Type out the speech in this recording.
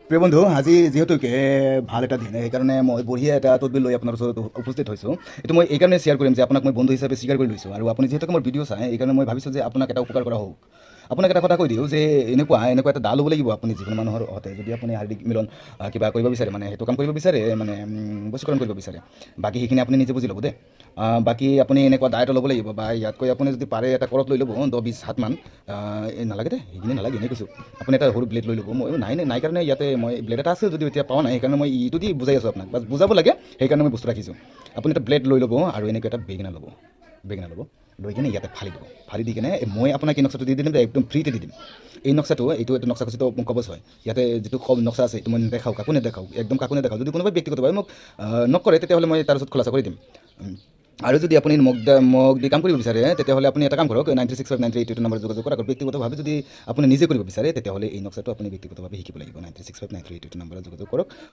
প্ৰিয় বন্ধু, আজি যিহেতুকে ভাল এটা দিন, সেইকাৰণে মই বঢ়িয়া এটা তদবিৰ লৈ আপোনাৰ ওচৰত উপস্থিত হৈছোঁ। এইটো মই এইকাৰণে শ্বেয়াৰ কৰিম যে আপোনাক মই বন্ধু হিচাপে স্বীকাৰ কৰি লৈছোঁ, আৰু আপুনি যিহেতুকে মোৰ ভিডিঅ' চাই, এইকাৰণে মই ভাবিছোঁ যে আপোনাক এটা উপকাৰ কৰা হওক। আপোনাক এটা কথা কৈ দিওঁ যে এনেকুৱা এটা দা ল'ব লাগিব আপুনি যিকোনো মানুহৰ হতে, যদি আপুনি শাৰীৰিক মিলন কিবা কৰিব বিচাৰে, মানে সেইটো কাম কৰিব বিচাৰে, মানে বশীকৰণ কৰিব বিচাৰে। বাকী সেইখিনি আপুনি নিজে বুজি ল'ব দেই। বাকী আপুনি এনেকুৱা দা এটা ল'ব লাগিব, বা ইয়াতকৈ আপুনি যদি পাৰে এটা কৰত লৈ ল'ব 10-20 হাতমান। নালাগে দে, সেইখিনি নালাগে, এনেই কৈছোঁ। আপুনি এটা সৰু ব্লেড লৈ ল'ব। মই নাই কাৰণে ইয়াতে মই ব্লেড এটা আছিল যদিও এতিয়া পোৱা নাই, সেইকাৰণে মই ইটো দি বুজাই আছোঁ আপোনাক, বাছ বুজাব লাগে, সেইকাৰণে মই বস্তু ৰাখিছোঁ। আপুনি এটা ব্লেড লৈ ল'ব আৰু এনেকৈ এটা বেঙেনা ল'ব, লৈ কিনে ইয়াতে ফালি দিব। ফালি দি কিনে মই আপোনাক এই নক্সাটো দি দিম, একদম ফ্ৰীতে দি দিম। এই নক্সাটো, এইটো নক্সা খচিত কবচ হয়। ইয়াতে যিটো নক্সা আছে এইটো মই নেদেখাওঁ, কাকো নেদেখাওঁ, একদম কাকো নেদেখাওঁ। যদি কোনোবাই ব্যক্তিগতভাৱে মোক নক কৰে, তেতিয়াহ'লে মই তাৰ ওচৰত খোলাচা কৰি দিম। আৰু যদি আপুনি মোক দি কাম কৰিব বিচাৰে, তেতিয়াহ'লে আপুনি এটা কাম কৰক, 93659382 নম্বৰ যোগাযোগ কৰক। আৰু ব্যক্তিগতভাৱে যদি আপুনি নিজে কৰিব বিচাৰে, তেতিয়াহ'লে এই নক্সাটো আপুনি ব্যক্তিগতভাৱে শিকিব লাগিব। 93659382 নম্বৰত যোগাযোগ কৰক।